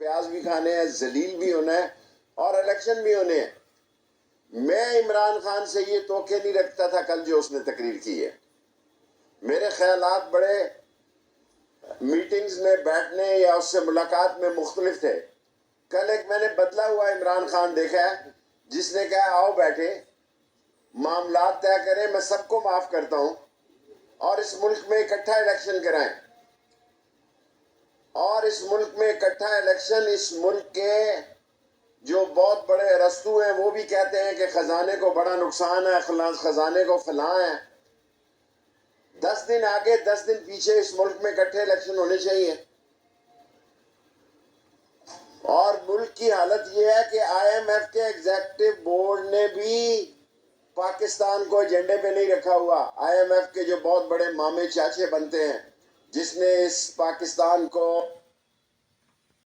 प्याज भी खाने हैं, जलील भी होना है और इलेक्शन भी होने हैं। मैं इमरान खान से ये तोके नहीं रखता था कल जो उसने तकरीर की है। मेरे ख्यालात बड़े मीटिंग्स में बैठने या उससे मुलाकात में मुख्तलिफ थे। कल एक मैंने बदला हुआ इमरान खान देखा है जिसने कहा आओ बैठे, मामलात तय करें, मैं सबको माफ करता हूं और इस मुल्क में इकट्ठा इलेक्शन कराएं। और इस मुल्क में इकट्ठा इलेक्शन, इस मुल्क के जो बहुत बड़े रस्तू हैं वो भी कहते हैं कि खजाने को बड़ा नुकसान है, खजाने को फलां है। 10 दिन आगे 10 दिन पीछे इस मुल्क में इकट्ठे इलेक्शन होने चाहिए। और मुल्क की हालत यह है कि IMF के एग्जीक्यूटिव बोर्ड ने भी पाकिस्तान को एजेंडे पे नहीं रखा हुआ। IMF के जो बहुत बड़े मामे चाचे बनते हैं, जिसने इस पाकिस्तान को